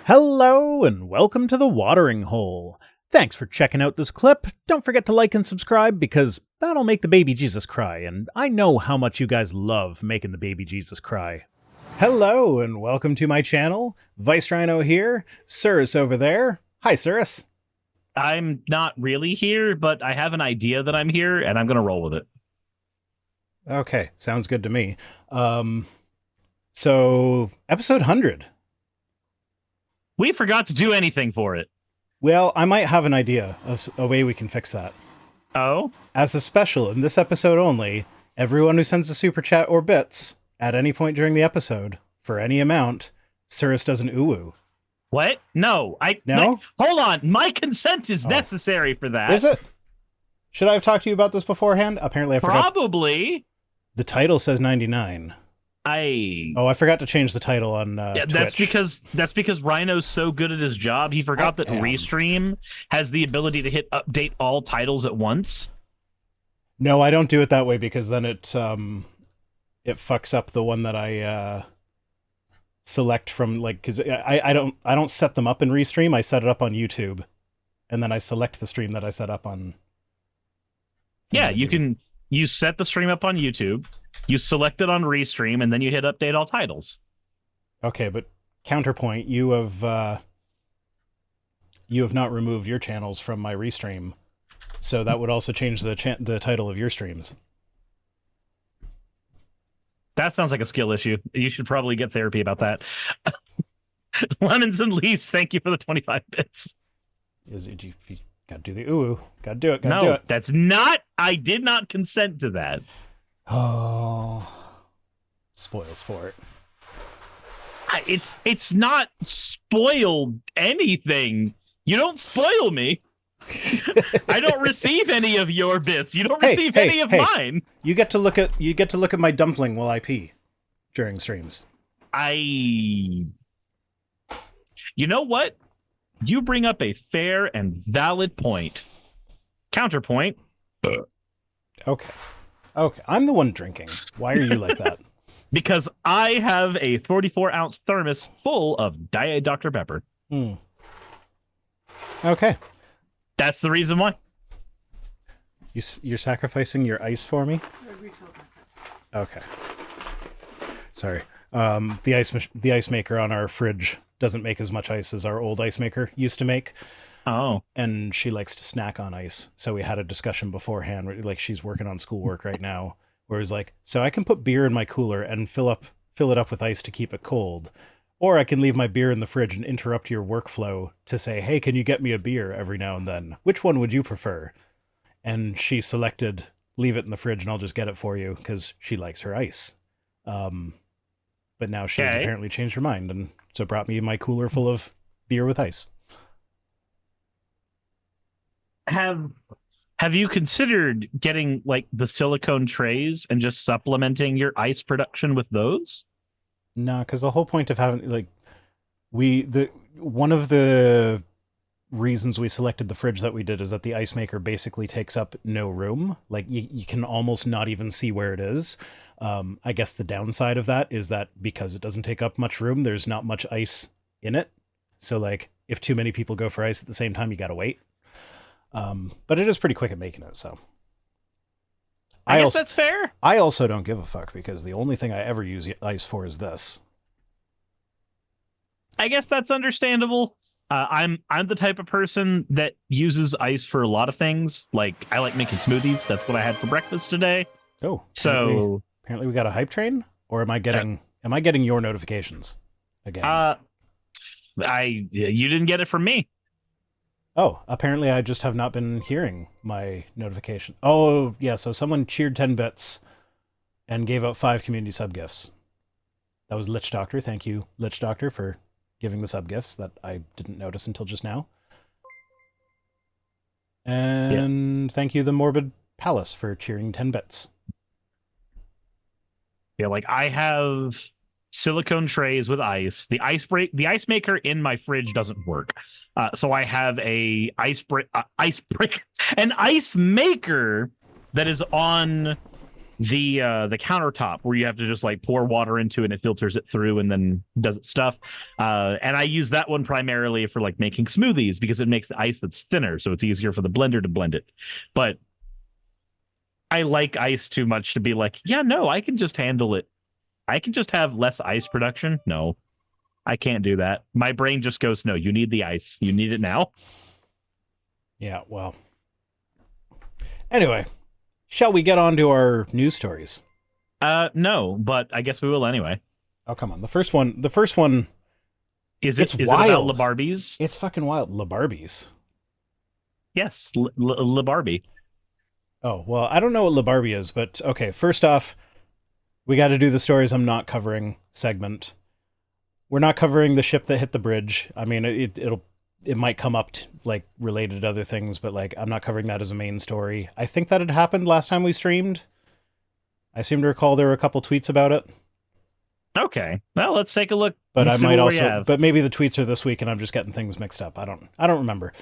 Hello and welcome to the Watering Hole. Thanks for checking out this clip. Don't forget to like and subscribe because that'll make the baby Jesus cry, and I know how much you guys love making the baby Jesus cry. Hello and welcome to my channel. Vice Rhino here, Cirrus over there. Hi, Cirrus. I'm not really here, but I have an idea that I'm here, and I'm going to roll with it. Okay, sounds good to me. So, episode 100. We forgot to do anything for it. Well, I might have an idea of a way we can fix that. Oh? As a special, in this episode only, everyone who sends a super chat or bits at any point during the episode, for any amount, Cirrus does an uwu. What? No. No? Hold on. My consent is necessary for that. Is it? Should I have talked to you about this beforehand? Apparently I forgot. Probably. The title says 99. I forgot to change the title on Twitch. That's because Rhino's so good at his job, he forgot that Restream has the ability to hit update all titles at once. No, I don't do it that way because then it fucks up the one that I select from, like, because I don't set them up in Restream. I set it up on YouTube, and then I select the stream that I set up on. Yeah, you set the stream up on YouTube. You select it on Restream, and then you hit update all titles. Okay, but counterpoint, you have not removed your channels from my Restream, so that would also change the title of your streams. That sounds like a skill issue. You should probably get therapy about that. Lemons and Leaves, thank you for the 25 bits. You gotta do the ooh. Gotta do it. Do it. That's not... I did not consent to that. Oh, spoils for it. It's not spoiled anything. You don't spoil me. I don't receive any of your bits. You don't receive any of mine. You get to look at my dumpling while I pee during streams. You know what? You bring up a fair and valid point. Counterpoint. Okay, I'm the one drinking. Why are you like that? Because I have a 44-ounce thermos full of Diet Dr. Pepper. Okay. That's the reason why. You're sacrificing your ice for me? Okay. Sorry. The ice maker on our fridge doesn't make as much ice as our old ice maker used to make. Oh. And she likes to snack on ice. So we had a discussion beforehand, like she's working on schoolwork right now, where it's like, so I can put beer in my cooler and fill it up with ice to keep it cold. Or I can leave my beer in the fridge and interrupt your workflow to say, hey, can you get me a beer every now and then? Which one would you prefer? And she selected, leave it in the fridge and I'll just get it for you because she likes her ice. But now she's apparently changed her mind and so brought me my cooler full of beer with ice. Have you considered getting like the silicone trays and just supplementing your ice production with those? No, because the whole point of having one of the reasons we selected the fridge that we did is that the ice maker basically takes up no room. Like you can almost not even see where it is. I guess the downside of that is that because it doesn't take up much room, there's not much ice in it. So like if too many people go for ice at the same time, you gotta wait. But it is pretty quick at making it, so. I guess that's fair. I also don't give a fuck because the only thing I ever use ice for is this. I guess that's understandable. I'm the type of person that uses ice for a lot of things. Like I like making smoothies. That's what I had for breakfast today. Oh, so apparently we got a hype train, or am I getting your notifications again? You didn't get it from me. Oh, apparently I just have not been hearing my notification. Oh, yeah, so someone cheered 10 bits and gave out 5 community sub-gifts. That was Lich Doctor. Thank you, Lich Doctor, for giving the sub-gifts that I didn't notice until just now. And Thank you, The Morbid Palace, for cheering 10 bits. Yeah, like I have silicone trays with ice. The ice maker in my fridge doesn't work. So I have an ice maker that is on the countertop where you have to just like pour water into it and it filters it through and then does its stuff. And I use that one primarily for like making smoothies because it makes the ice that's thinner, so it's easier for the blender to blend it. But I like ice too much to be like, yeah, no, I can just handle it. I can just have less ice production. No, I can't do that. My brain just goes, no, you need the ice. You need it now. Yeah, well. Anyway, shall we get on to our news stories? No, but I guess we will anyway. Oh, come on. The first one Is it's it wild. about LaBarbies? It's fucking wild. LaBarbies. Yes, LaBarbie. Oh, well, I don't know what LaBarbie is, but okay, first off, we got to do the stories I'm not covering segment. We're not covering the ship that hit the bridge. I mean, it might come up like related to other things, but like I'm not covering that as a main story. I think that had happened last time we streamed. I seem to recall there were a couple tweets about it. Okay, well, let's take a look. But I might also, but maybe the tweets are this week and I'm just getting things mixed up. I don't remember.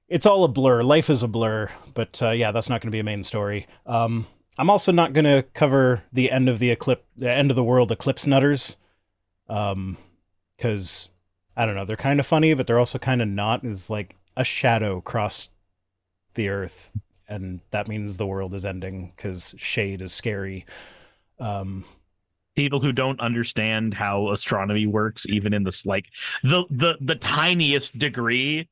It's all a blur. Life is a blur. But yeah, that's not going to be a main story. I'm also not going to cover the end of the end of the world eclipse nutters. Because I don't know, they're kind of funny, but they're also kind of not. Is like a shadow crossed the earth, and that means the world is ending because shade is scary. People who don't understand how astronomy works, even in this like the tiniest degree,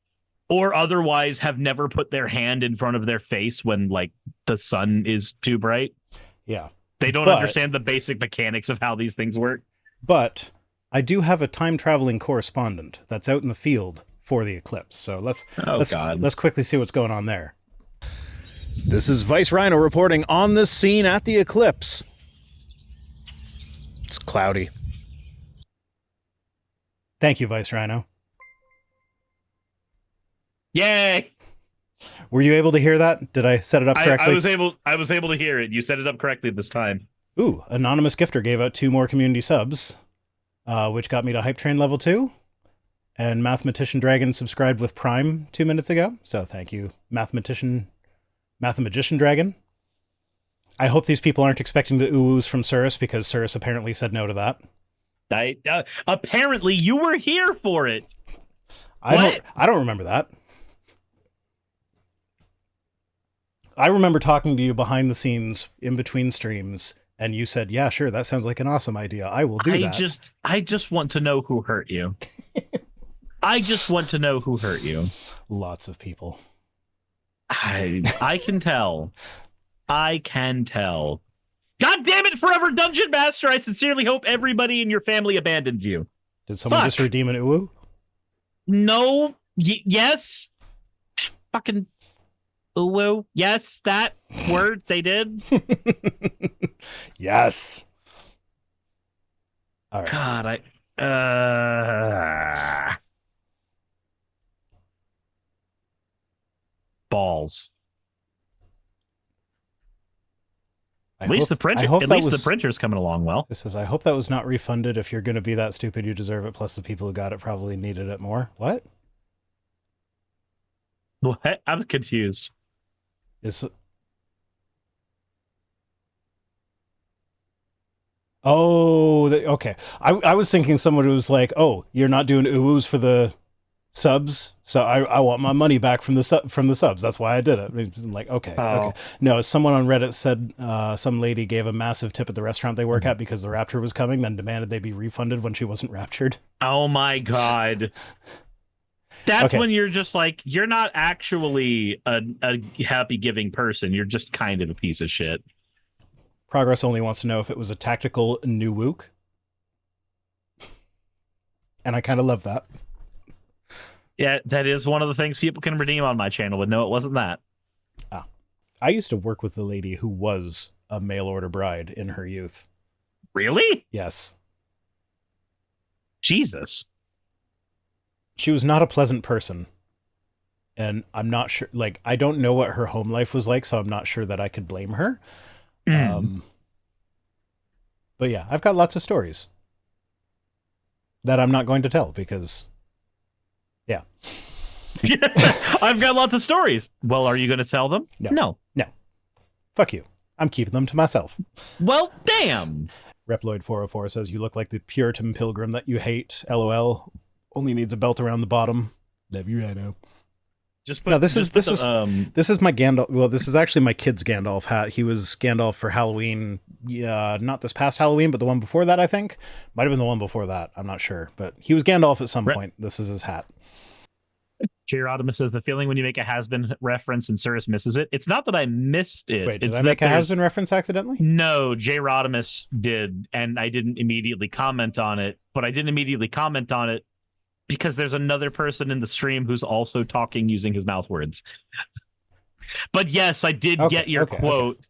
or otherwise have never put their hand in front of their face when like the sun is too bright. Yeah, they don't understand the basic mechanics of how these things work. But I do have a time traveling correspondent that's out in the field for the eclipse. So let's quickly see what's going on there. This is Vice Rhino reporting on the scene at the eclipse. It's cloudy. Thank you, Vice Rhino. Yay! Were you able to hear that? Did I set it up correctly? I was able to hear it. You set it up correctly this time. Ooh, anonymous gifter gave out 2 more community subs, which got me to Hype Train level 2. And Mathematician Dragon subscribed with Prime 2 minutes ago. So thank you, Mathematician Dragon. I hope these people aren't expecting the oohs from Cirrus, because Cirrus apparently said no to that. Apparently you were here for it. I don't remember that. I remember talking to you behind the scenes in between streams, and you said, yeah, sure, that sounds like an awesome idea. I will do that. I just want to know who hurt you. I just want to know who hurt you. Lots of people. I can tell. I can tell. God damn it, Forever Dungeon Master! I sincerely hope everybody in your family abandons you. Did someone just redeem an uwu? No. Yes. Fucking uwu. Yes, that word they did. Yes. All right. God, balls. At least the printer's coming along well. It says, I hope that was not refunded. If you're going to be that stupid, you deserve it. Plus, the people who got it probably needed it more. What? What? I'm confused. Okay. I was thinking someone who was like, oh, you're not doing uwus for the subs, so I want my money back from the subs. That's why I did it. It's like, okay. No, someone on Reddit said some lady gave a massive tip at the restaurant they work at because the rapture was coming, then demanded they be refunded when she wasn't raptured. Oh my god. That's when you're just like, you're not actually a happy giving person. You're just kind of a piece of shit. Progress only wants to know if it was a tactical new wook. And I kind of love that. Yeah, that is one of the things people can redeem on my channel, but no, it wasn't that. I used to work with a lady who was a mail order bride in her youth. Really? Yes. Jesus. She was not a pleasant person. And I'm not sure, like, I don't know what her home life was like, so I'm not sure that I could blame her. But yeah, I've got lots of stories that I'm not going to tell because, yeah. I've got lots of stories. Well, are you going to tell them? No. Fuck you. I'm keeping them to myself. Well, damn. Reploid404 says, you look like the Puritan pilgrim that you hate. LOL. Only needs a belt around the bottom. Love you, Rhino. Just put, No, this is my Gandalf. Well, this is actually my kid's Gandalf hat. He was Gandalf for Halloween. Yeah, not this past Halloween, but the one before that, I think. Might have been the one before that. I'm not sure. But he was Gandalf at some point. This is his hat. Gerodimus says, the feeling when you make a has-been reference and Cirrus misses it. It's not that I missed it. Wait, did it's I make a has-been reference accidentally? No, Gerodimus did, and I didn't immediately comment on it. But I didn't immediately comment on it because there's another person in the stream who's also talking using his mouth words. But yes, I did get your quote.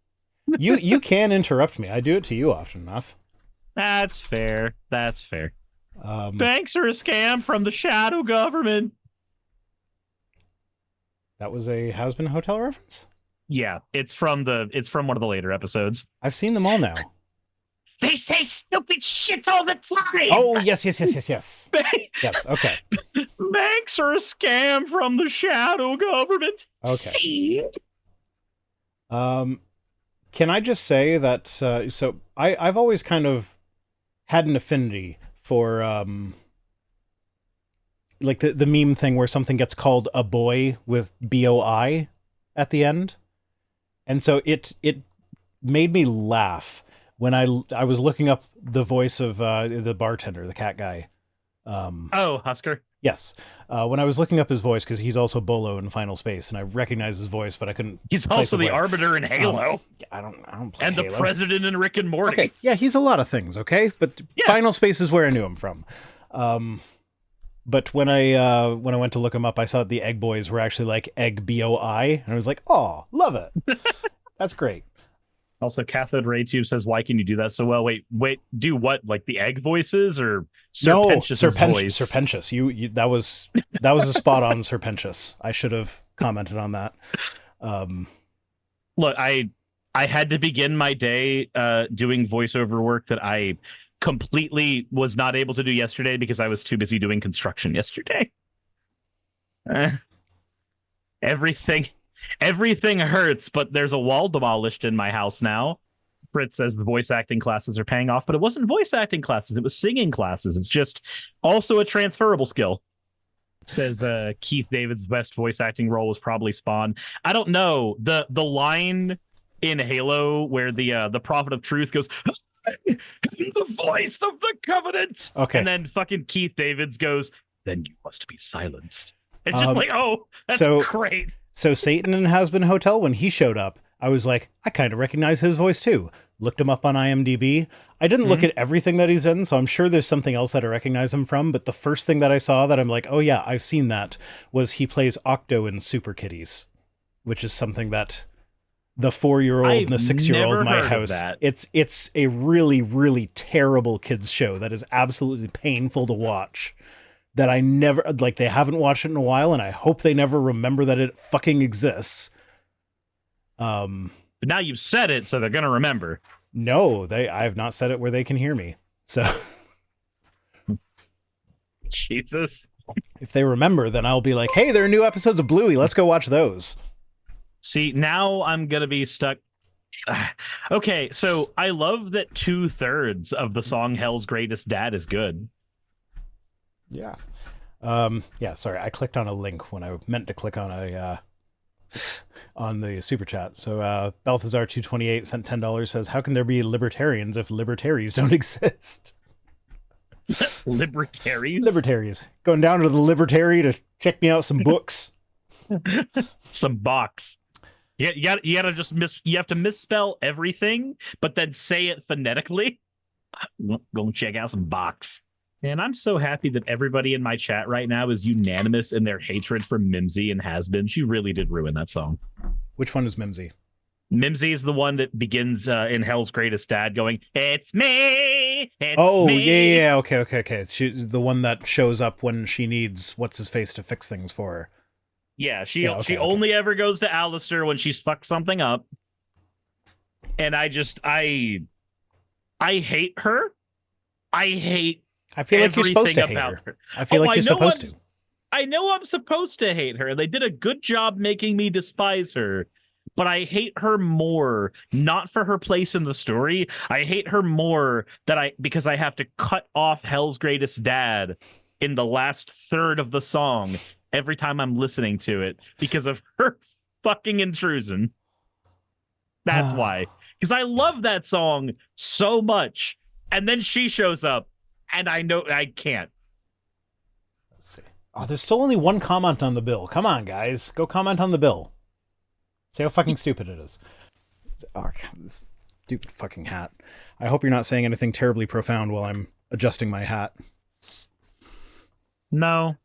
Okay. You can interrupt me. I do it to you often enough. That's fair. That's fair. Banks are a scam from the shadow government. That was a has-been hotel reference? Yeah, it's from one of the later episodes. I've seen them all now. They say stupid shit all the time. Oh, yes. Yes, okay. Banks are a scam from the shadow government. Okay. See? Can I just say that, so I've always kind of had an affinity for, like the meme thing where something gets called a boy with BOI at the end. And so it made me laugh when I was looking up the voice of the bartender, the cat guy. Husker. Yes. When I was looking up his voice, because he's also Bolo in Final Space, and I recognized his voice, but I couldn't. He's also the Arbiter in Halo. I don't play and Halo. The President in Rick and Morty. Okay, yeah, he's a lot of things. Okay, but Final Space is where I knew him from. But when I went to look him up, I saw the Egg Boys were actually like Egg BOI, and I was like, oh, love it. That's great. Also, Cathode Ray Tube says, why can you do that so well? Wait, do what? Like the egg voices or Serpentious' voice? Serpentious. You that was a spot on Serpentious. I should have commented on that. Look, I had to begin my day doing voiceover work that I completely was not able to do yesterday because I was too busy doing construction yesterday. Everything hurts, but there's a wall demolished in my house now. Fritz says the voice acting classes are paying off, but it wasn't voice acting classes. It was singing classes. It's just also a transferable skill. Says Keith David's best voice acting role was probably Spawn. I don't know. The line in Halo where the Prophet of Truth goes, the voice of the Covenant. Okay. And then fucking Keith David's goes, then you must be silenced. It's just like, oh, that's great. So Satan in Has-Been Hotel, when he showed up, I was like, I kind of recognize his voice too. Looked him up on IMDb. I didn't look at everything that he's in, so I'm sure there's something else that I recognize him from, but the first thing that I saw that I'm like, oh yeah, I've seen that, was he plays Octo in Super Kitties, which is something that the 4-year-old and the 6-year-old in my house, it's a really, really terrible kids show that is absolutely painful to watch. That I never, like, they haven't watched it in a while, and I hope they never remember that it fucking exists. But now you've said it, so they're gonna remember. No, I have not said it where they can hear me. So, Jesus. If they remember, then I'll be like, hey, there are new episodes of Bluey. Let's go watch those. See, now I'm gonna be stuck. Okay, so I love that 2/3 of the song "Hell's Greatest Dad" is good. Yeah. Sorry, I clicked on a link when I meant to click on on the super chat. So Balthazar 228 sent $10, says, how can there be libertarians if libertaries don't exist? Libertaries. Going down to the Libertary to check me out some books. Some box. You gotta just you have to misspell everything, but then say it phonetically. Go check out some box. And I'm so happy that everybody in my chat right now is unanimous in their hatred for Mimsy and Has-Been. She really did ruin that song. Which one is Mimsy? Mimsy is the one that begins in Hell's Greatest Dad going, it's me, it's me. Yeah, okay. She's the one that shows up when she needs what's-his-face to fix things for her. Yeah, she only ever goes to Alistair when she's fucked something up. And I hate her. I feel like you're supposed to hate her. I feel like you're supposed to. I know I'm supposed to hate her. They did a good job making me despise her. but I hate her more not for her place in the story. I hate her more because I have to cut off Hell's Greatest Dad in the last third of the song every time I'm listening to it because of her fucking intrusion. That's why. Because I love that song so much. And then she shows up and I know I can't. Let's see. Oh, there's still only one comment on the bill. Come on, guys. Go comment on the bill. See how fucking stupid it is. Oh, God, this stupid fucking hat. I hope you're not saying anything terribly profound while I'm adjusting my hat. No.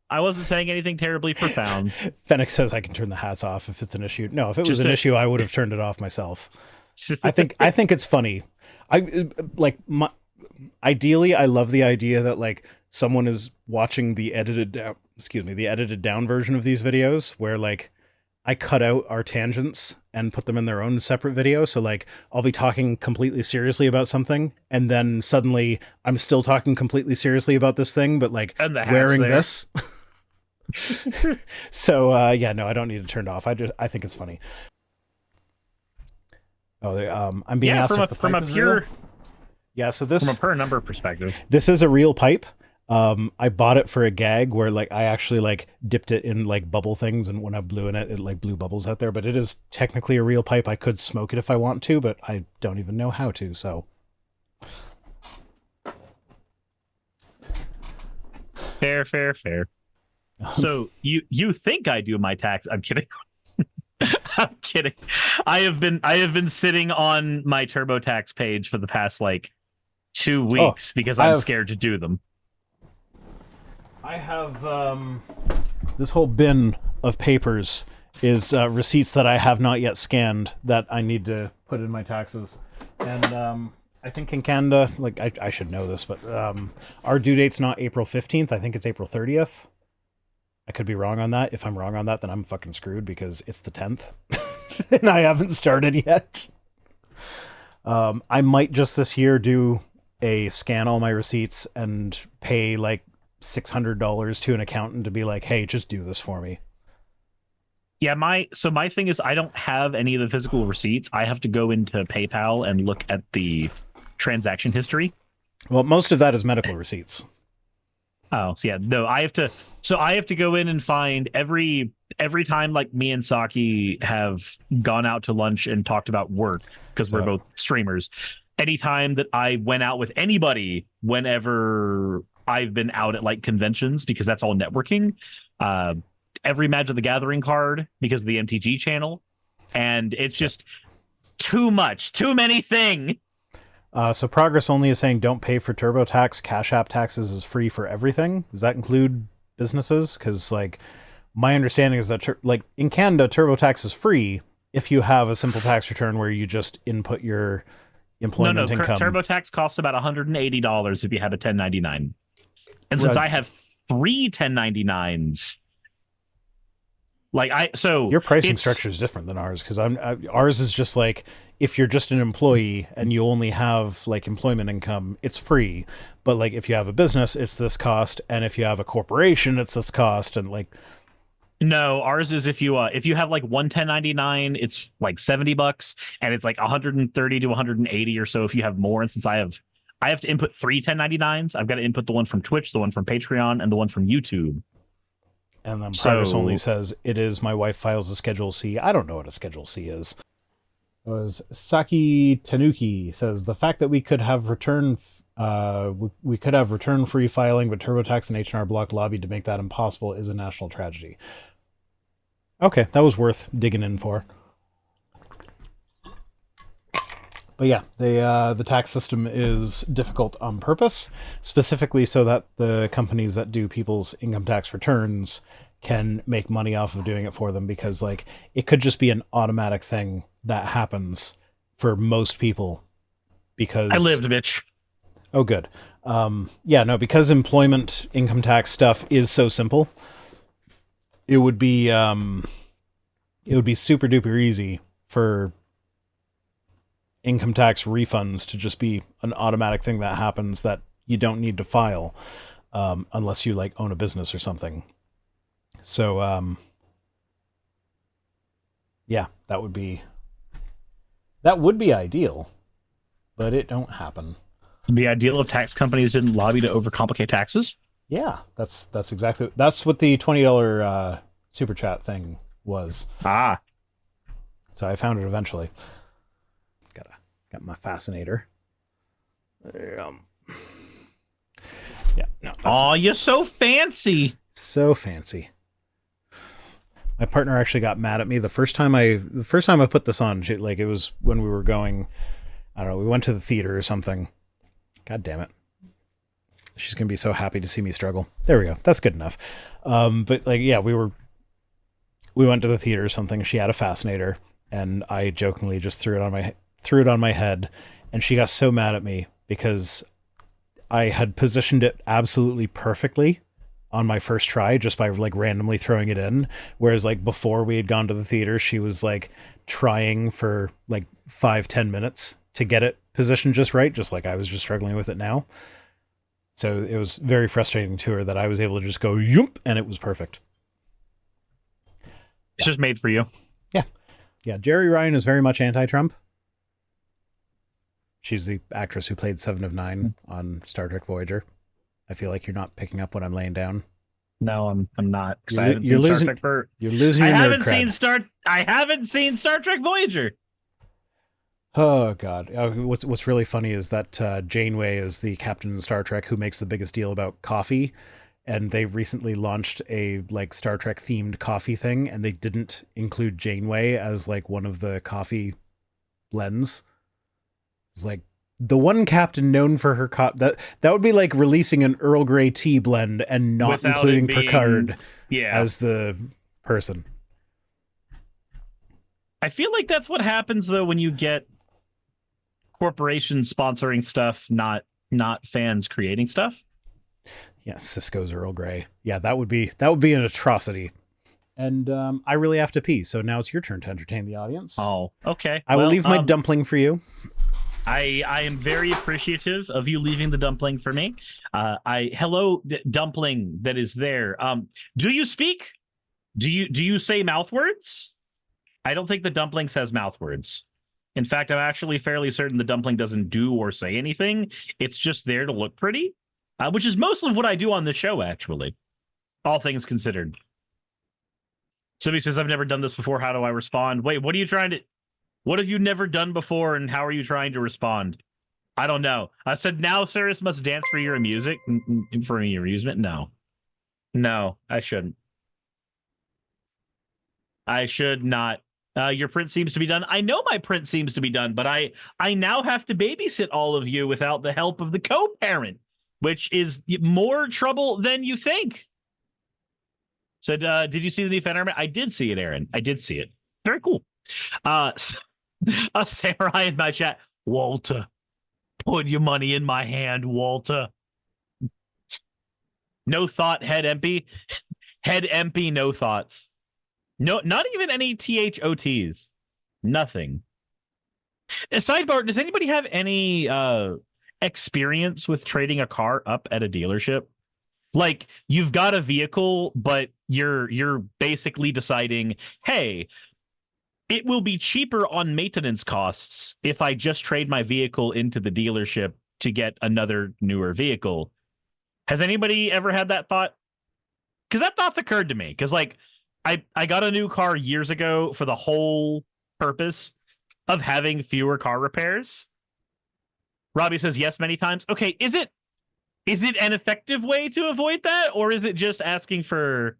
I wasn't saying anything terribly profound. Fennec says I can turn the hats off if it's an issue. No, if it was an issue, I would have turned it off myself. I think it's funny. Ideally, I love the idea that like someone is watching the edited down version of these videos where like I cut out our tangents and put them in their own separate video. So like I'll be talking completely seriously about something and then suddenly I'm still talking completely seriously about this thing, but like wearing this. So yeah, no, I don't need to turn it off. I think it's funny. Oh, I'm being asked if the pipe is real. Yeah, so this from a per number perspective. This is a real pipe. I bought it for a gag where like I actually like dipped it in like bubble things, and when I blew in it, it like blew bubbles out there. But it is technically a real pipe. I could smoke it if I want to, but I don't even know how to. So fair. So you think I do my tax? I'm kidding. I'm kidding. I have been sitting on my TurboTax page for the past like 2 weeks because I'm scared to do them. I have this whole bin of papers is receipts that I have not yet scanned that I need to put in my taxes. And I think in Canada, like I should know this, but our due date's not April 15th. I think it's April 30th. I could be wrong on that. If I'm wrong on that, then I'm fucking screwed because it's the 10th and I haven't started yet. I might just this year do a scan all my receipts and pay like $600 to an accountant to be like, hey, just do this for me. Yeah, my thing is I don't have any of the physical receipts. I have to go into PayPal and look at the transaction history. Well, most of that is medical receipts. Oh, so yeah, no, I have to go in and find every time like me and Saki have gone out to lunch and talked about work because we're both streamers. Anytime that I went out with anybody, whenever I've been out at like conventions, because that's all networking, every Magic the Gathering card because of the MTG channel, and it's just too many thing. So Progress Only is saying don't pay for TurboTax. Cash App taxes is free for everything. Does that include businesses? Because like my understanding is that like in Canada, TurboTax is free if you have a simple tax return where you just input your employment income. TurboTax costs about $180 if you have a 1099. And since I have 3 1099s, your pricing structure is different than ours because ours is just like if you're just an employee and you only have like employment income, it's free. But like if you have a business, it's this cost, and if you have a corporation, it's this cost, and like. No, ours is if you have like one 1099, it's like $70, and it's like 130 to 180 or so if you have more. And since I have to input 3 1099s, I've got to input the one from Twitch, the one from Patreon, and the one from YouTube. And then Progress Only says it is my wife files a Schedule C. I don't know what a Schedule C is. It was Saki Tanuki says the fact that we could have return free filing, but TurboTax and H&R Block lobbied to make that impossible is a national tragedy. Okay, that was worth digging in for. But yeah, the tax system is difficult on purpose, specifically so that the companies that do people's income tax returns can make money off of doing it for them, because like it could just be an automatic thing that happens for most people because... I lived, bitch. Oh, good. Yeah, no, because employment income tax stuff is so simple, it would be super duper easy for income tax refunds to just be an automatic thing that happens that you don't need to file unless you like own a business or something. So Yeah, that would be ideal, but it don't happen. It'd be ideal if tax companies didn't lobby to overcomplicate taxes. Yeah, that's what the $20 super chat thing was. Ah, So I found it eventually. Got my fascinator. Yeah, no, oh, you're so fancy. so fancy. My partner actually got mad at me the first time I put this on. Like it was when we were going. I don't know. We went to the theater or something. God damn it. She's gonna be so happy to see me struggle. There we go. That's good enough. But like, yeah, we went to the theater or something. She had a fascinator, and I jokingly just threw it on my head, and she got so mad at me because I had positioned it absolutely perfectly on my first try just by like randomly throwing it in. Whereas like before we had gone to the theater, she was like trying for like 5-10 minutes to get it positioned just right, just like I was just struggling with it now. So it was very frustrating to her that I was able to just go yoomp and it was perfect. It's just made for you. Yeah. Yeah. Jerry Ryan is very much anti-Trump. She's the actress who played Seven of Nine on Star Trek Voyager. I feel like you're not picking up what I'm laying down. No, I'm not. You're losing your nerd cred. I haven't seen Star Trek Voyager. Oh God! What's really funny is that Janeway is the captain in Star Trek who makes the biggest deal about coffee, and they recently launched a like Star Trek themed coffee thing, and they didn't include Janeway as like one of the coffee blends. It's like the one captain known for her that would be like releasing an Earl Grey tea blend and not Without including it being- Picard Yeah. as the person. I feel like that's what happens though when you get corporations sponsoring stuff, not fans creating stuff. Yeah, Cisco's Earl Grey. Yeah, that would be an atrocity. And I really have to pee, so now it's your turn to entertain the audience. Oh, okay. I will leave my dumpling for you. I am very appreciative of you leaving the dumpling for me. Hello, dumpling that is there. Do you speak? Do you say mouth words? I don't think the dumpling says mouth words. In fact, I'm actually fairly certain the dumpling doesn't do or say anything. It's just there to look pretty, which is most of what I do on the show, actually, all things considered. Somebody says, I've never done this before. How do I respond? Wait, what have you never done before, and how are you trying to respond? I don't know. I said, now Cyrus must dance for your amusement. For your amusement? No, I shouldn't. I should not. Your print seems to be done. I know my print seems to be done, but I now have to babysit all of you without the help of the co-parent, which is more trouble than you think. Said, did you see the new fan armor? I did see it, Aaron. I did see it. Very cool. A samurai in my chat. Walter, put your money in my hand, Walter. No thought, head empty. Head empty, no thoughts. No, not even any THOTs. Nothing. A sidebar, does anybody have any experience with trading a car up at a dealership? Like, you've got a vehicle, but you're basically deciding, hey, it will be cheaper on maintenance costs if I just trade my vehicle into the dealership to get another newer vehicle. Has anybody ever had that thought? Because that thought's occurred to me. Because, like, I got a new car years ago for the whole purpose of having fewer car repairs. Robbie says yes many times. Okay, is it an effective way to avoid that, or is it just asking for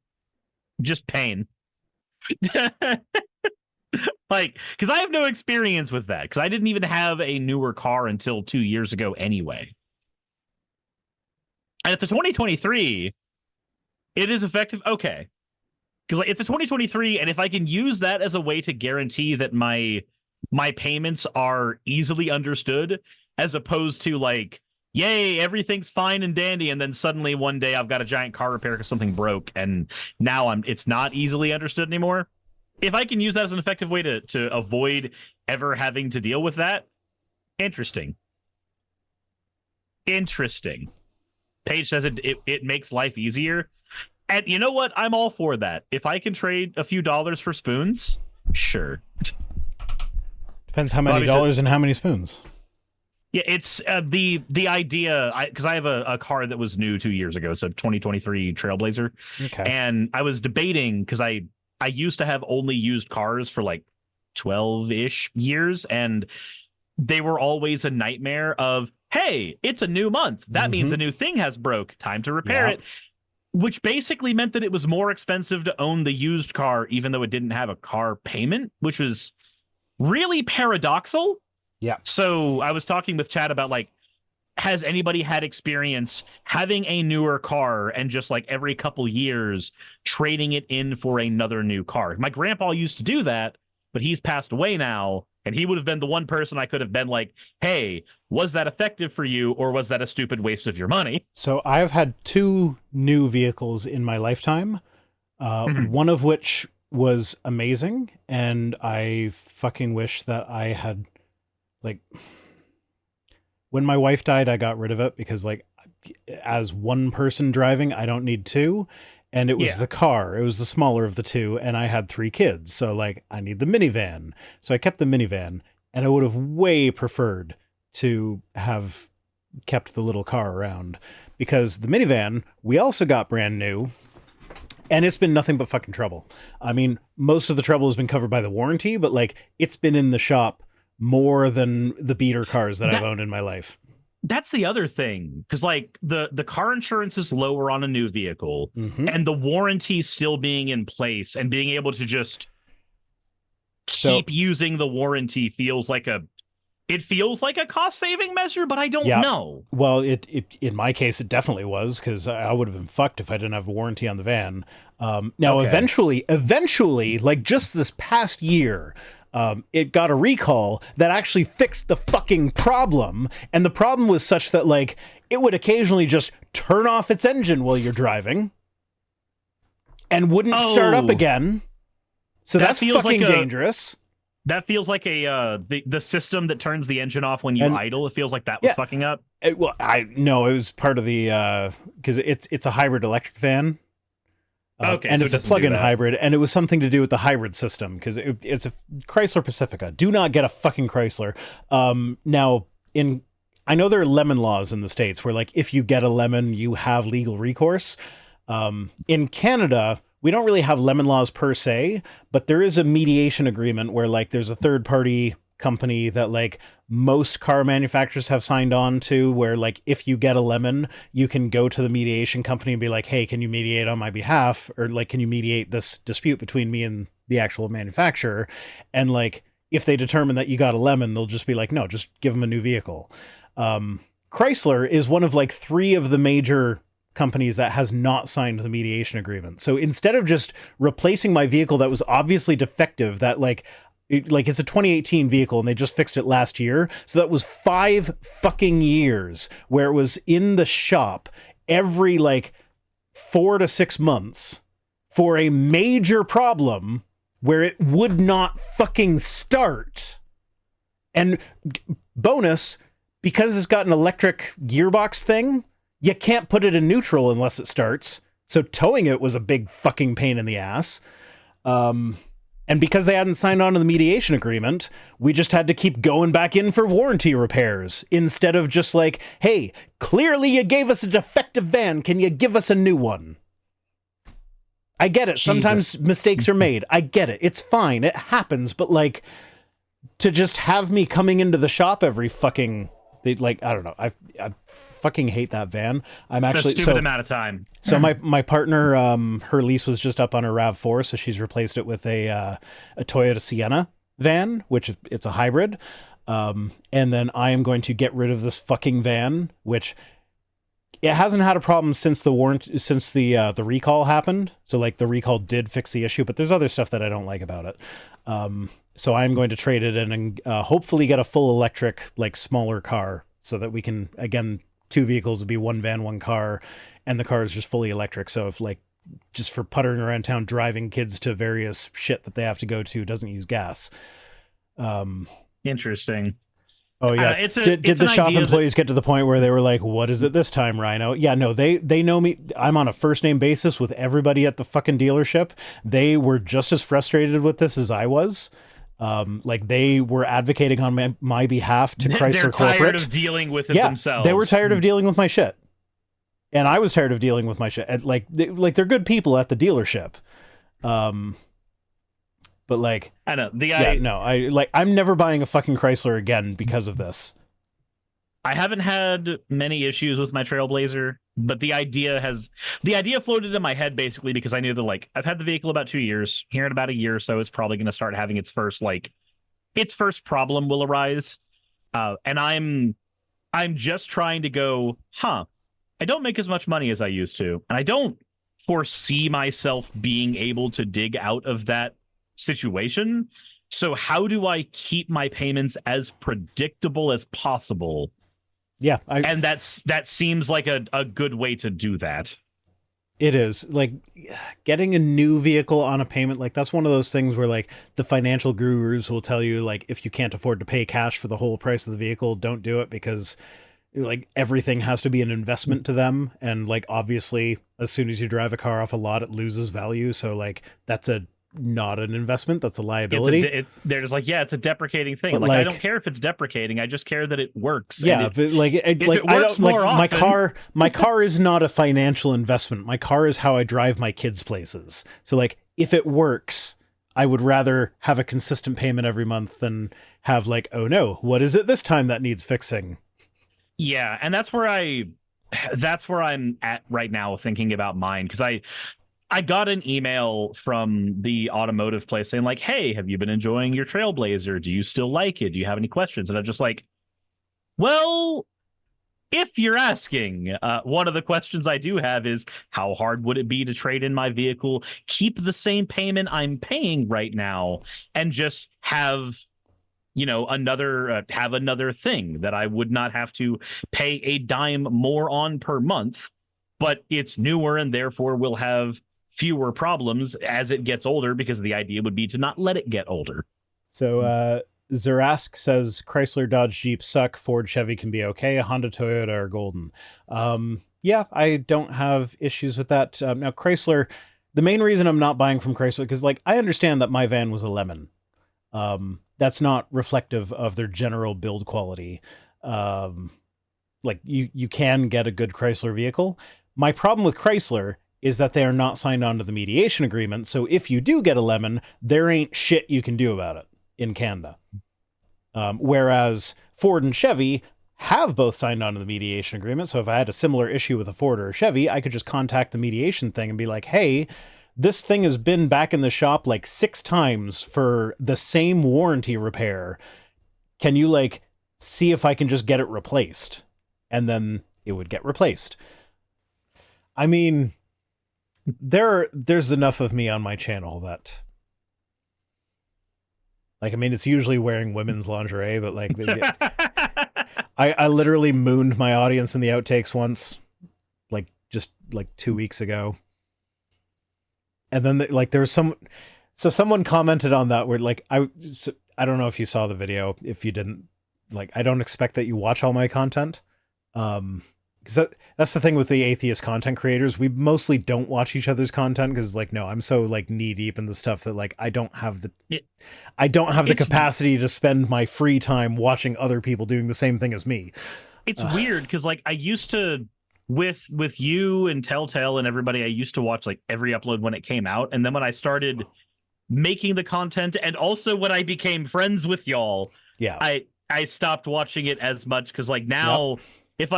just pain? Like, because I have no experience with that, because I didn't even have a newer car until 2 years ago anyway. And it's a 2023. It is effective. Okay. Because like, it's a 2023, and if I can use that as a way to guarantee that my payments are easily understood, as opposed to like, yay, everything's fine and dandy, and then suddenly one day I've got a giant car repair because something broke, and now it's not easily understood anymore. If I can use that as an effective way to avoid ever having to deal with that, interesting. Paige says it makes life easier. And you know what? I'm all for that. If I can trade a few dollars for spoons, Sure. Depends how many Bobby said- dollars and how many spoons. Yeah, it's the idea, because I have a car that was new 2 years ago, so 2023 Trailblazer, Okay. and I was debating because I used to have only used cars for like 12-ish years, and they were always a nightmare of, hey, it's a new month, that means a new thing has broke, time to repair Yeah. it, which basically meant that it was more expensive to own the used car even though it didn't have a car payment, which was really paradoxical. Yeah. So I was talking with Chad about, like, has anybody had experience having a newer car and just like every couple years trading it in for another new car? My grandpa used to do that, but he's passed away now, and he would have been the one person I could have been like, hey, was that effective for you, or was that a stupid waste of your money? So I've had 2 new vehicles in my lifetime, one of which was amazing, and I fucking wish that I had, like, when my wife died, I got rid of it because, like, as one person driving, I don't need 2. And it was the car. It was the smaller of the 2, and I had 3 kids. So, like, I need the minivan. So I kept the minivan, and I would have way preferred to have kept the little car around, because the minivan we also got brand new, and it's been nothing but fucking trouble. I mean, most of the trouble has been covered by the warranty, but, like, it's been in the shop more than the beater cars that I've owned in my life. That's the other thing, because, like, the car insurance is lower on a new vehicle, and the warranty still being in place and being able to just keep using the warranty feels like a cost-saving measure, but I don't know. Well, it in my case, it definitely was, because I would have been fucked if I didn't have a warranty on the van. Now, eventually, like just this past year, it got a recall that actually fixed the fucking problem. And the problem was such that, like, it would occasionally just turn off its engine while you're driving and wouldn't start up again. So that's fucking dangerous. That feels like the system that turns the engine off when you idle. It feels like that was fucking up. It was part of the, because it's a hybrid electric van. And so it's a plug-in hybrid, and it was something to do with the hybrid system, because it's a Chrysler Pacifica. Do not get a fucking Chrysler. Now, I know there are lemon laws in the States where, like, if you get a lemon, you have legal recourse. In Canada, we don't really have lemon laws per se, but there is a mediation agreement where, like, there's a third-party company that, like, most car manufacturers have signed on to, where, like, if you get a lemon, you can go to the mediation company and be like, hey, can you mediate on my behalf? Or, like, can you mediate this dispute between me and the actual manufacturer? And, like, if they determine that you got a lemon, they'll just be like, no, just give them a new vehicle. Chrysler is one of, like, 3 of the major companies that has not signed the mediation agreement. So instead of just replacing my vehicle that was obviously defective, that, like, it's a 2018 vehicle and they just fixed it last year. So that was 5 fucking years where it was in the shop every, like, 4 to 6 months for a major problem where it would not fucking start. And bonus, because it's got an electric gearbox thing, you can't put it in neutral unless it starts. So towing it was a big fucking pain in the ass. And because they hadn't signed on to the mediation agreement, we just had to keep going back in for warranty repairs instead of just like, hey, clearly you gave us a defective van. Can you give us a new one? I get it. Jesus. Sometimes mistakes are made. I get it. It's fine. It happens. But, like, to just have me coming into the shop every fucking, like, I don't know. I fucking hate that van. I'm actually a stupid amount of time. So my partner, her lease was just up on her RAV4, so she's replaced it with a Toyota Sienna van, which it's a hybrid. And then I am going to get rid of this fucking van, which it hasn't had a problem since the recall happened. So, like, the recall did fix the issue, but there's other stuff that I don't like about it. So I'm going to trade it in and hopefully get a full electric, like, smaller car, so that we can, again, 2 vehicles would be 1 van, 1 car, and the car is just fully electric. So if, like, just for puttering around town, driving kids to various shit that they have to go to, doesn't use gas. Interesting. Oh yeah. Did the shop employees get to the point where they were like, "What is it this time, Rhino?" Yeah, no, they know me. I'm on a first name basis with everybody at the fucking dealership. They were just as frustrated with this as I was. Like they were advocating on my behalf to Chrysler They're corporate. tired of dealing with it themselves. They were tired of dealing with my shit, and I was tired of dealing with my shit. And like they're good people at the dealership. But like, I know I'm never buying a fucking Chrysler again because of this. I haven't had many issues with my Trailblazer, but the idea floated in my head basically because I knew that like I've had the vehicle about 2 years. Here in about a year or so, it's probably going to start having its first problem will arise, and I'm just trying to go, I don't make as much money as I used to, and I don't foresee myself being able to dig out of that situation. So how do I keep my payments as predictable as possible? Yeah. And that seems like a good way to do that. It is. Like getting a new vehicle on a payment, like that's one of those things where like the financial gurus will tell you like if you can't afford to pay cash for the whole price of the vehicle, don't do it because like everything has to be an investment to them. And like obviously as soon as you drive a car off a lot, it loses value. So like that's not an investment, that's a liability. They're just like, yeah, it's a deprecating thing. Like I don't care if it's deprecating, I just care that it works. Yeah, but like if it works more often, my car is not a financial investment. My car is how I drive my kids places. So like if it works, I would rather have a consistent payment every month than have like, oh no, what is it this time that needs fixing? Yeah, and that's where I'm at right now thinking about mine, because I got an email from the automotive place saying like, hey, have you been enjoying your Trailblazer? Do you still like it? Do you have any questions? And I'm just like, well, if you're asking, one of the questions I do have is how hard would it be to trade in my vehicle, keep the same payment I'm paying right now, and just have another thing that I would not have to pay a dime more on per month, but it's newer and therefore will have fewer problems as it gets older, because the idea would be to not let it get older. So Zerask says Chrysler, Dodge, Jeep suck. Ford, Chevy can be okay. Honda, Toyota are golden. Yeah, I don't have issues with that. Now Chrysler, the main reason I'm not buying from Chrysler, because like I understand that my van was a lemon. That's not reflective of their general build quality. Like you can get a good Chrysler vehicle. My problem with Chrysler is that they are not signed on to the mediation agreement. So if you do get a lemon, there ain't shit you can do about it in Canada. Whereas Ford and Chevy have both signed on to the mediation agreement. So if I had a similar issue with a Ford or a Chevy, I could just contact the mediation thing and be like, hey, this thing has been back in the shop like 6 times for the same warranty repair. Can you like see if I can just get it replaced? And then it would get replaced. I mean, there's enough of me on my channel that like, I mean, it's usually wearing women's lingerie, but like I literally mooned my audience in the outtakes once, like just like 2 weeks ago. And then like there was someone commented on that where like I don't know if you saw the video. If you didn't, like, I don't expect that you watch all my content. Because that's the thing with the atheist content creators. We mostly don't watch each other's content because, like, no, I'm so like knee deep in the stuff that like I don't have the capacity to spend my free time watching other people doing the same thing as me. It's weird because like I used to with you and Telltale and everybody, I used to watch like every upload when it came out, and then when I started making the content, and also when I became friends with y'all, yeah, I stopped watching it as much because like now. Yep. If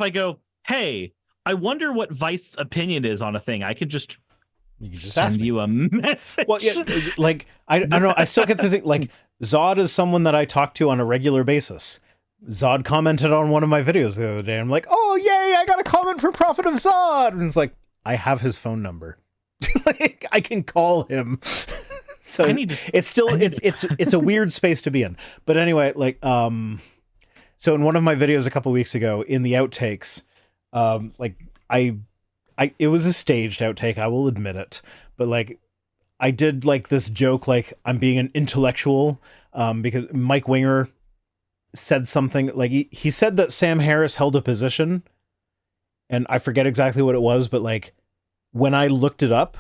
I go, hey, I wonder what Vice's opinion is on a thing, I could just send you a message. Well, yeah, like I don't know. I still get this thing, like Zod is someone that I talk to on a regular basis. Zod commented on one of my videos the other day. I'm like, oh yay, I got a comment from Prophet of Zod, and it's like I have his phone number. Like I can call him. So it's a weird space to be in. But anyway, like so in one of my videos a couple weeks ago, in the outtakes, like it was a staged outtake, I will admit it, but like I did like this joke, like I'm being an intellectual, because Mike Winger said something like he said that Sam Harris held a position, and I forget exactly what it was, but like when I looked it up,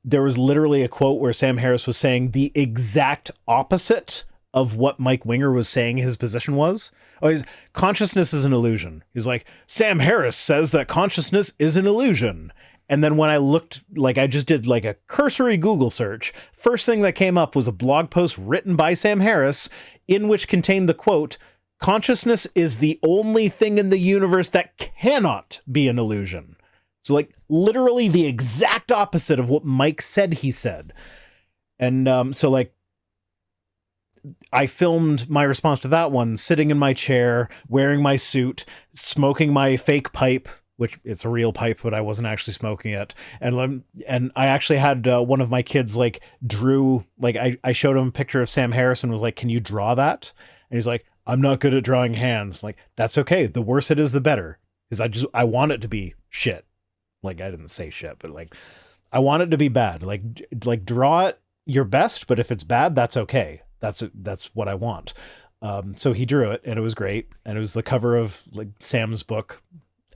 there was literally a quote where Sam Harris was saying the exact opposite of what Mike Winger was saying his position was. Oh, consciousness is an illusion. He's like, Sam Harris says that consciousness is an illusion. And then when I looked, like I just did like a cursory Google search, first thing that came up was a blog post written by Sam Harris in which contained the quote, consciousness is the only thing in the universe that cannot be an illusion. So like literally the exact opposite of what Mike said he said. And so like I filmed my response to that one sitting in my chair, wearing my suit, smoking my fake pipe, which it's a real pipe, but I wasn't actually smoking it. And I actually had one of my kids like drew, like I showed him a picture of Sam Harris and was like, can you draw that? And he's like, I'm not good at drawing hands. I'm like, that's okay. The worse it is, the better. Because I want it to be shit. Like I didn't say shit, but like I want it to be bad. Like draw it your best, but if it's bad, that's okay. That's what I want. So he drew it and it was great. And it was the cover of like Sam's book.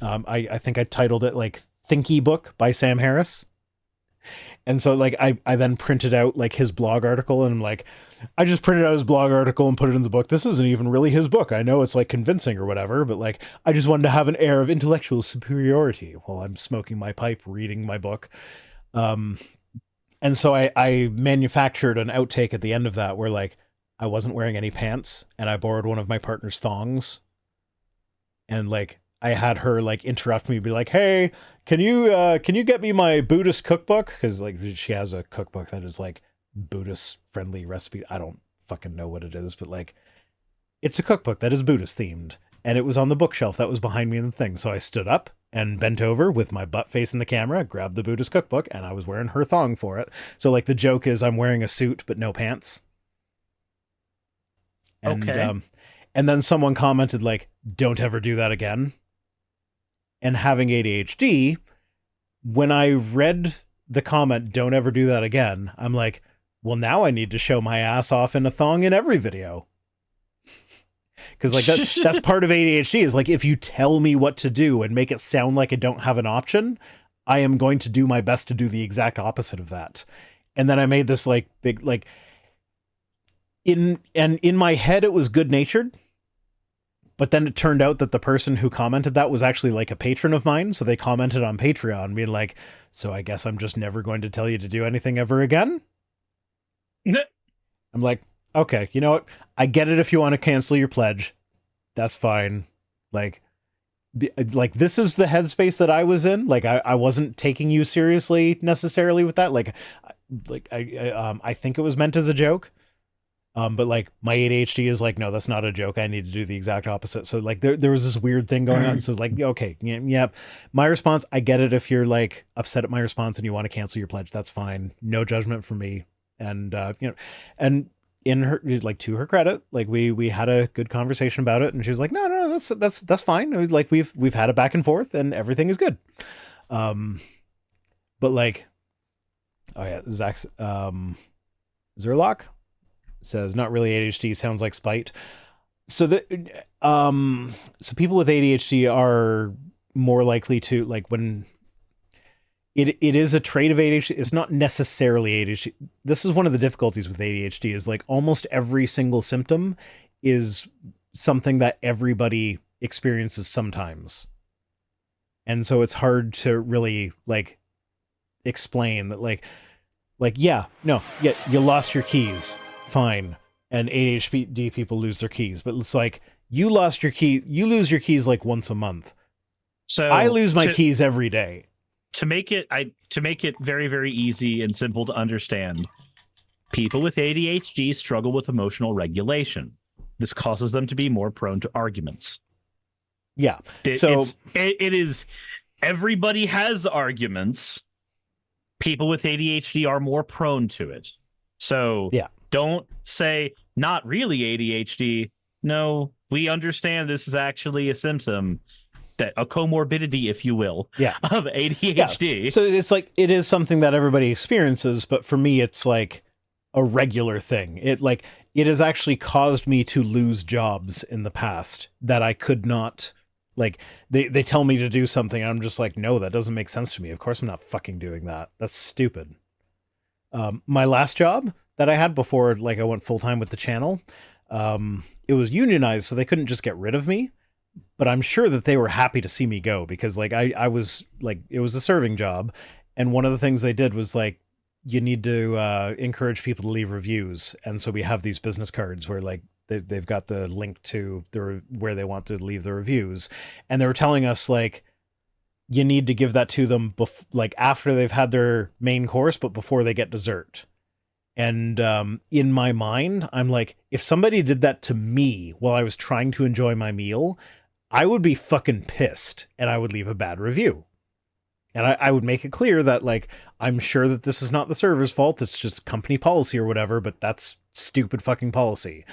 I think I titled it like Thinky Book by Sam Harris. And so like I then printed out like his blog article and I'm like, I just printed out his blog article and put it in the book. This isn't even really his book. I know it's like convincing or whatever, but like I just wanted to have an air of intellectual superiority while I'm smoking my pipe, reading my book. And so I manufactured an outtake at the end of that where like I wasn't wearing any pants and I borrowed one of my partner's thongs. And like I had her like interrupt me, be like, "Hey, can you get me my Buddhist cookbook?" Because like she has a cookbook that is like Buddhist friendly recipe. I don't fucking know what it is, but like it's a cookbook that is Buddhist themed, and it was on the bookshelf that was behind me in the thing. So I stood up and bent over with my butt facing the camera, grabbed the Buddhist cookbook, and I was wearing her thong for it. So like the joke is I'm wearing a suit but no pants. And Okay. And then someone commented like, "Don't ever do that again." And having ADHD, when I read the comment, "Don't ever do that again," I'm like, well, now I need to show my ass off in a thong in every video. Because like that's part of ADHD is like, if you tell me what to do and make it sound like I don't have an option, I am going to do my best to do the exact opposite of that. And then I made this like big, like in my head, it was good natured. But then it turned out that the person who commented that was actually like a patron of mine. So they commented on Patreon being like, so I guess I'm just never going to tell you to do anything ever again. I'm like, okay, you know what? I get it if you want to cancel your pledge. That's fine. Like this is the headspace that I was in. Like I wasn't taking you seriously necessarily with that. I think it was meant as a joke. But like my ADHD is like, no, that's not a joke. I need to do the exact opposite. So like there was this weird thing going on. So like, okay, yeah. My response, I get it if you're like upset at my response and you want to cancel your pledge. That's fine. No judgment from me. And and in her, like, to her credit, like we had a good conversation about it, and she was like, no, that's fine. It was like we've had it back and forth, and everything is good. But like, oh yeah, Zach's Zerlock says not really ADHD, sounds like spite. So that so people with ADHD are more likely to, like, when it is a trait of ADHD, it's not necessarily ADHD. This is one of the difficulties with ADHD is like almost every single symptom is something that everybody experiences sometimes. And so it's hard to really like explain that like, yeah, you lost your keys. Fine. And ADHD people lose their keys, but it's like you lose your keys like once a month. So I lose my keys every day. To make it very, very easy and simple to understand, people with ADHD struggle with emotional regulation. This causes them to be more prone to arguments. Yeah. It is everybody has arguments. People with ADHD are more prone to it. So yeah. Don't say not really ADHD. No, we understand this is actually a symptom, that a comorbidity, if you will, of ADHD. Yeah. So it's like it is something that everybody experiences, but for me, it's like a regular thing. It like it has actually caused me to lose jobs in the past that I could not, like, they tell me to do something and I'm just like, no, that doesn't make sense to me. Of course I'm not fucking doing that. That's stupid. My last job that I had before, like, I went full-time with the channel, it was unionized, so they couldn't just get rid of me. But I'm sure that they were happy to see me go because, like, I was, like, it was a serving job. And one of the things they did was, like, you need to encourage people to leave reviews. And so we have these business cards where, like, they've got the link to where they want to leave the reviews. And they were telling us, like, you need to give that to them like after they've had their main course, but before they get dessert. And in my mind, I'm like, if somebody did that to me while I was trying to enjoy my meal, I would be fucking pissed and I would leave a bad review. And I would make it clear that, like, I'm sure that this is not the server's fault. It's just company policy or whatever, but that's stupid fucking policy.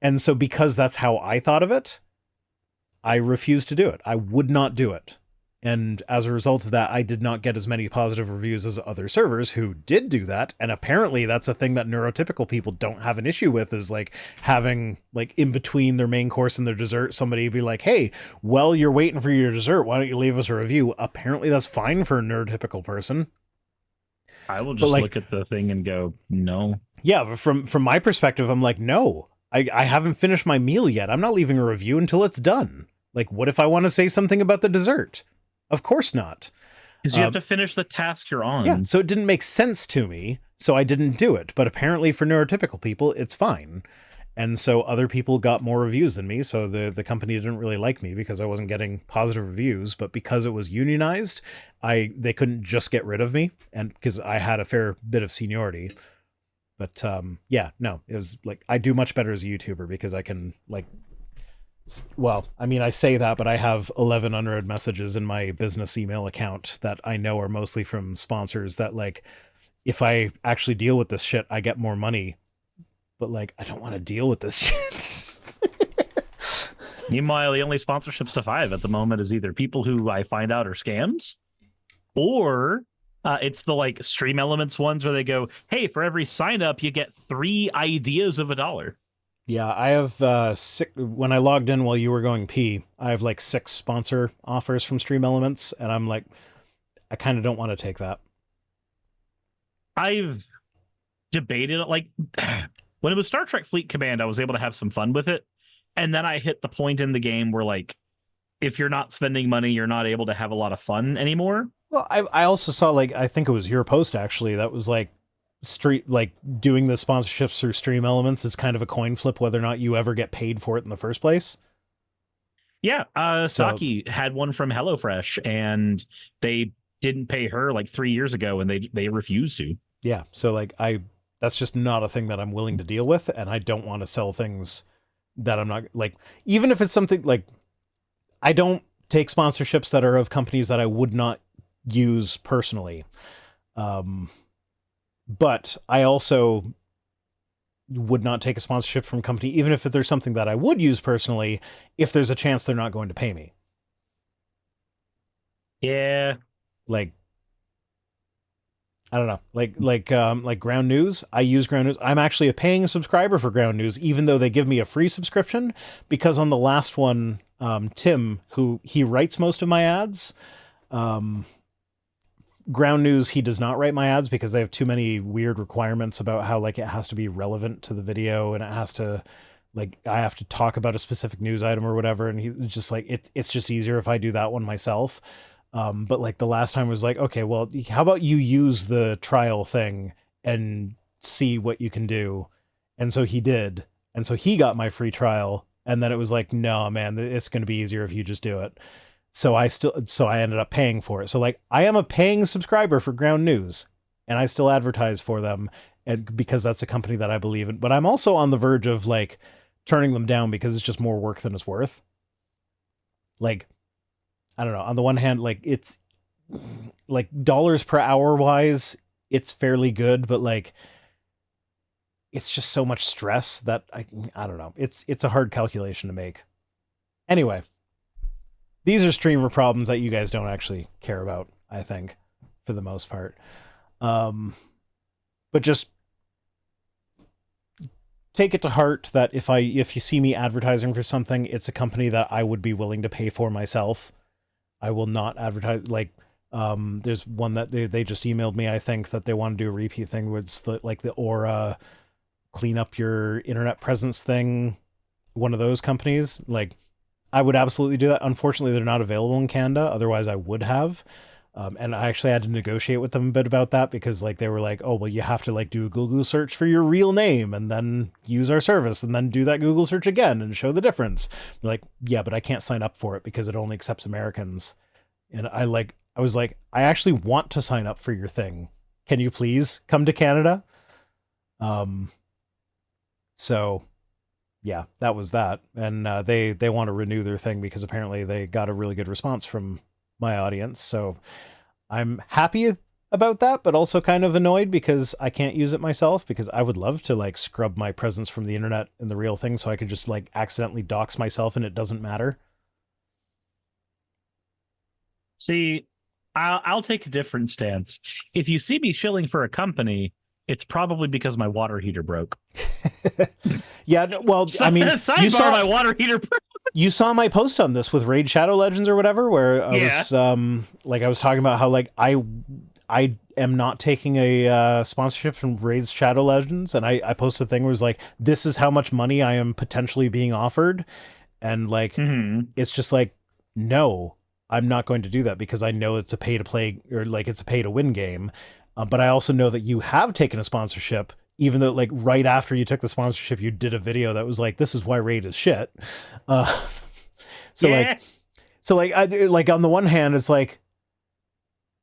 And so because that's how I thought of it, I refused to do it. I would not do it. And as a result of that, I did not get as many positive reviews as other servers who did do that. And apparently that's a thing that neurotypical people don't have an issue with, is like having, like, in between their main course and their dessert, somebody be like, hey, while you're waiting for your dessert, why don't you leave us a review? Apparently that's fine for a neurotypical person. I will just, like, look at the thing and go, no. Yeah, but from my perspective, I'm like, no, I haven't finished my meal yet. I'm not leaving a review until it's done. Like, what if I want to say something about the dessert? Of course not. Because you have to finish the task you're on. Yeah, so it didn't make sense to me, so I didn't do it. But apparently for neurotypical people, it's fine. And so other people got more reviews than me, so the company didn't really like me because I wasn't getting positive reviews. But because it was unionized, they couldn't just get rid of me, and because I had a fair bit of seniority. But yeah, no, it was like, I do much better as a YouTuber because I can, like, well, I mean, I say that, but I have 11 unread messages in my business email account that I know are mostly from sponsors that, like, if I actually deal with this shit, I get more money. But, like, I don't want to deal with this shit. Meanwhile, the only sponsorship stuff I have at the moment is either people who I find out are scams, or it's the, like, Stream Elements ones where they go, hey, for every sign up, you get 3 ideas of $1. Yeah, I have 6. When I logged in while you were going pee, I have like 6 sponsor offers from Stream Elements, and I'm like, I kind of don't want to take that. I've debated it. Like, when it was Star Trek Fleet Command, I was able to have some fun with it. And then I hit the point in the game where, like, if you're not spending money, you're not able to have a lot of fun anymore. Well, I also saw, like, I think it was your post, actually, that was like, doing the sponsorships through Stream Elements is kind of a coin flip whether or not you ever get paid for it in the first place. Yeah, Saki had one from HelloFresh, and they didn't pay her like 3 years ago, and they refused to. Yeah, so, like, that's just not a thing that I'm willing to deal with, and I don't want to sell things that I'm not, like, even if it's something like, I don't take sponsorships that are of companies that I would not use personally. But I also would not take a sponsorship from a company, even if there's something that I would use personally, if there's a chance they're not going to pay me. Yeah. Like, I don't know, like Ground News. I use Ground News. I'm actually a paying subscriber for Ground News, even though they give me a free subscription, because on the last one, Tim, he writes most of my ads, Ground News, he does not write my ads because they have too many weird requirements about how, like, it has to be relevant to the video, and it has to, like, I have to talk about a specific news item or whatever. And he's just like, it's just easier if I do that one myself. But, like, the last time was like, okay, well, how about you use the trial thing and see what you can do? And so he did. And so he got my free trial. And then it was like, no, man, it's going to be easier if you just do it. So I ended up paying for it. So, like, I am a paying subscriber for Ground News, and I still advertise for them, and because that's a company that I believe in. But I'm also on the verge of, like, turning them down because it's just more work than it's worth. Like, I don't know. On the one hand, like, it's like dollars per hour wise, it's fairly good, but, like, it's just so much stress that I don't know. It's a hard calculation to make. Anyway. These are streamer problems that you guys don't actually care about, I think, for the most part. But just take it to heart that if you see me advertising for something, it's a company that I would be willing to pay for myself. I will not advertise like there's one that they just emailed me, I think, that they want to do a repeat thing with the Aura clean up your internet presence thing, one of those companies. Like, I would absolutely do that. Unfortunately, they're not available in Canada. Otherwise, I would have. And I actually had to negotiate with them a bit about that because like they were like, oh, well, you have to like do a Google search for your real name and then use our service and then do that Google search again and show the difference. I'm like, yeah, but I can't sign up for it because it only accepts Americans. And I was like, I actually want to sign up for your thing. Can you please come to Canada? So yeah, that was that. And they want to renew their thing because apparently they got a really good response from my audience. So I'm happy about that, but also kind of annoyed because I can't use it myself, because I would love to like scrub my presence from the internet in the real thing so I could just like accidentally dox myself and it doesn't matter. See, I'll take a different stance. If you see me shilling for a company, it's probably because my water heater broke. Yeah, well, I mean, you saw my water heater broke. You saw my post on this with Raid Shadow Legends or whatever, where I was I was talking about how like I am not taking a sponsorship from Raid's Shadow Legends, and I posted a thing where it was like, this is how much money I am potentially being offered, and like it's just like, no, I'm not going to do that because I know it's a pay to play or like it's a pay to win game, but I also know that you have taken a sponsorship. Even though, like, right after you took the sponsorship, you did a video that was like, "This is why Raid is shit." So on the one hand, it's like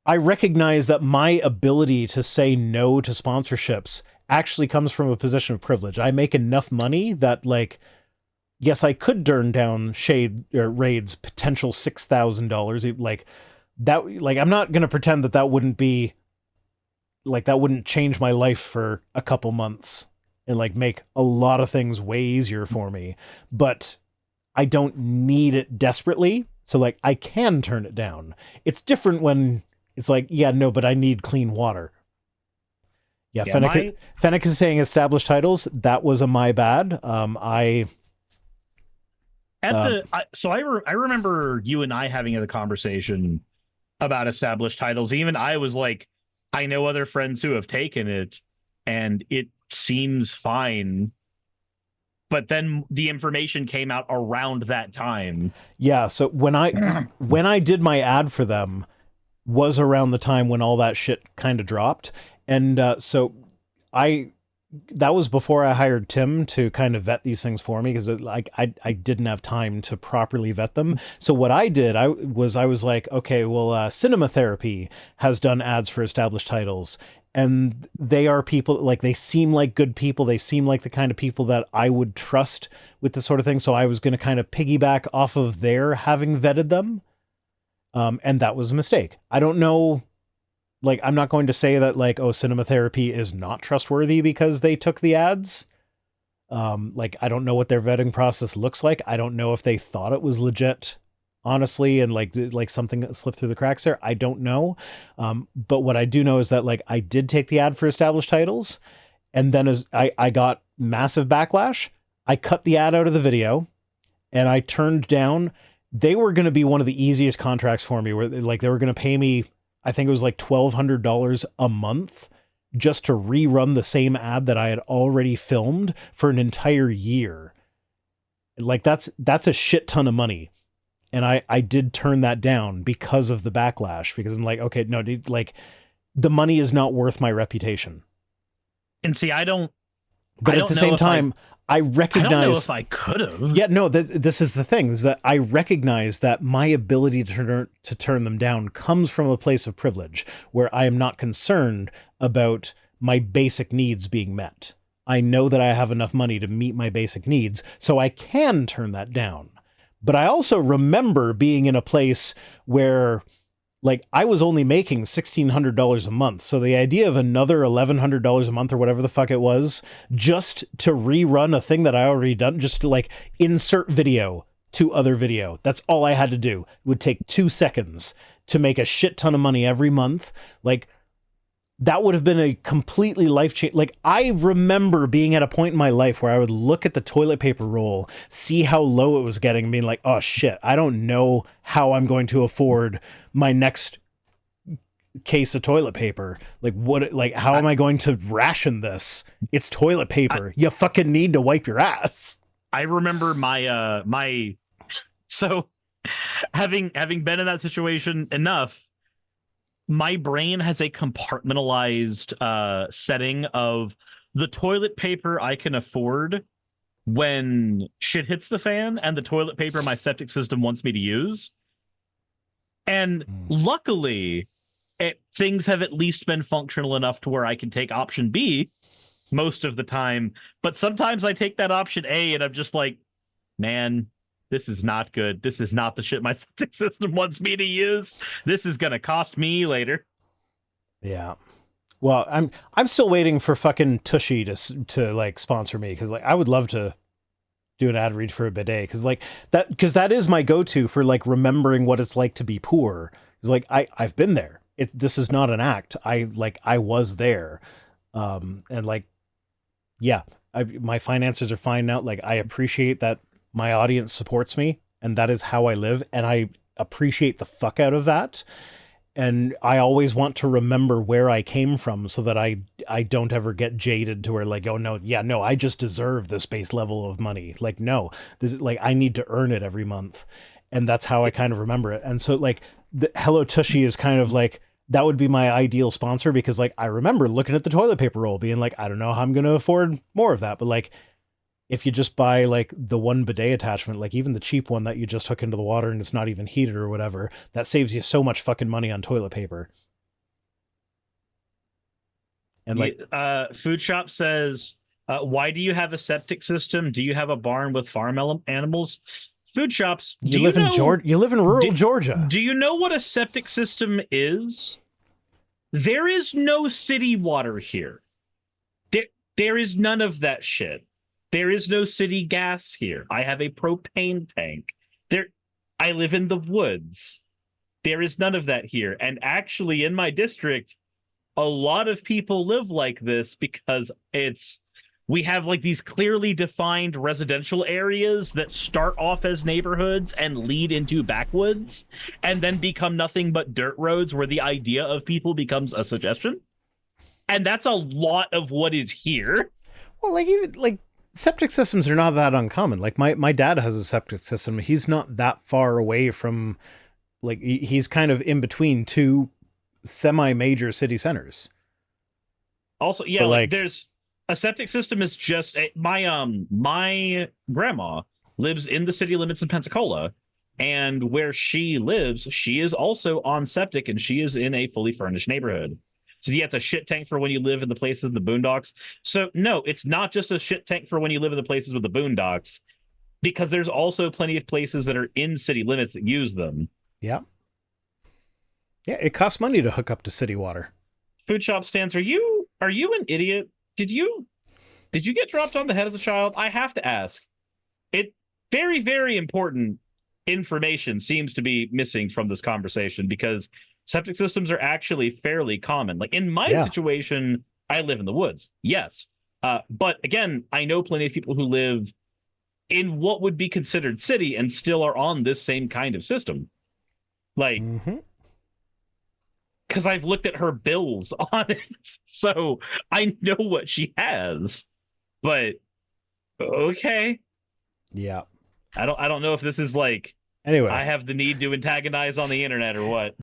I recognize that my ability to say no to sponsorships actually comes from a position of privilege. I make enough money that, like, yes, I could turn down Raid's potential $6,000. Like that, like I'm not gonna pretend that wouldn't be. Like that wouldn't change my life for a couple months and like make a lot of things way easier for me, but I don't need it desperately. So like I can turn it down. It's different when it's like, yeah, no, but I need clean water. Yeah. Fennec is saying established titles. That was my bad. I remember you and I having a conversation about established titles. Even I was like, I know other friends who have taken it and it seems fine. But then the information came out around that time. Yeah, so when I did my ad for them was around the time when all that shit kind of dropped. And that was before I hired Tim to kind of vet these things for me, because I didn't have time to properly vet them. So what I did, I was like, okay, well, Cinema Therapy has done ads for established titles, and they are people, like, they seem like good people. They seem like the kind of people that I would trust with this sort of thing. So I was going to kind of piggyback off of their having vetted them. And that was a mistake. I don't know. Like, I'm not going to say that, like, oh, Cinema Therapy is not trustworthy because they took the ads. Like, I don't know what their vetting process looks like. I don't know if they thought it was legit, honestly, and like something slipped through the cracks there. I don't know. But what I do know is that, like, I did take the ad for established titles, and then as I got massive backlash, I cut the ad out of the video, and I turned down. They were going to be one of the easiest contracts for me, where like they were going to pay me, I think it was like $1,200 a month just to rerun the same ad that I had already filmed for an entire year. Like that's a shit ton of money. And I did turn that down because of the backlash, because I'm like, okay, no, dude, like the money is not worth my reputation. And see, at the same time, I recognize. I don't know if I could have. Yeah, no. This is the thing: is that I recognize that my ability to turn them down comes from a place of privilege, where I am not concerned about my basic needs being met. I know that I have enough money to meet my basic needs, so I can turn that down. But I also remember being in a place where, like, I was only making $1,600 a month. So the idea of another $1,100 a month or whatever the fuck it was, just to rerun a thing that I already done, just to like insert video to other video. That's all I had to do. It would take 2 seconds to make a shit ton of money every month. Like, that would have been a completely life change. Like, I remember being at a point in my life where I would look at the toilet paper roll, see how low it was getting, and being like, oh shit, I don't know how I'm going to afford my next case of toilet paper. Like, what, like, how am I going to ration this? It's toilet paper. You fucking need to wipe your ass. I remember so having been in that situation enough, my brain has a compartmentalized setting of the toilet paper I can afford when shit hits the fan and the toilet paper my septic system wants me to use. And luckily, things have at least been functional enough to where I can take option B most of the time. But sometimes I take that option A and I'm just like, man, this is not good. This is not the shit my septic system wants me to use. This is going to cost me later. Yeah. Well, I'm still waiting for fucking Tushy to like sponsor me, because like I would love to do an ad read for a bidet, because that is my go-to for like remembering what it's like to be poor. It's like I've been there. This is not an act. I was there, and like, yeah, my finances are fine now. Like, I appreciate that my audience supports me, and that is how I live, and I appreciate the fuck out of that. And I always want to remember where I came from, so that I don't ever get jaded to where like, oh no, yeah, no, I just deserve this base level of money. Like, no, this is like, I need to earn it every month. And that's how I kind of remember it. And so like the Hello Tushy is kind of like, that would be my ideal sponsor, because like, I remember looking at the toilet paper roll being like, I don't know how I'm going to afford more of that. But like, if you just buy like the one bidet attachment, like even the cheap one that you just hook into the water and it's not even heated or whatever, that saves you so much fucking money on toilet paper. And like, Food Shop says, why do you have a septic system? Do you have a barn with farm animals? Food Shops, you live in rural Georgia. Do you know what a septic system is? There is no city water here. There is none of that shit. There is no city gas here. I have a propane tank. I live in the woods. There is none of that here. And actually, in my district, a lot of people live like this because we have like these clearly defined residential areas that start off as neighborhoods and lead into backwoods and then become nothing but dirt roads where the idea of people becomes a suggestion. And that's a lot of what is here. Well, like, even like, septic systems are not that uncommon. Like my dad has a septic system. He's not that far away from, like, he's kind of in between two semi-major city centers. Also, yeah, like there's a septic system is just my grandma lives in the city limits in Pensacola, and where she lives, she is also on septic, and she is in a fully furnished neighborhood. So yeah, it's a shit tank for when you live in the places in the boondocks. So no, it's not just a shit tank for when you live in the places with the boondocks, because there's also plenty of places that are in city limits that use them. Yeah. Yeah, it costs money to hook up to city water. Food Shop stands, are you an idiot? Did you get dropped on the head as a child? I have to ask. It very, very important information seems to be missing from this conversation, because septic systems are actually fairly common. Like in my situation, I live in the woods. Yes. But again, I know plenty of people who live in what would be considered city and still are on this same kind of system. Like, because I've looked at her bills on it, so I know what she has. But okay. Yeah. I don't know if this is like, anyway, I have the need to antagonize on the internet or what.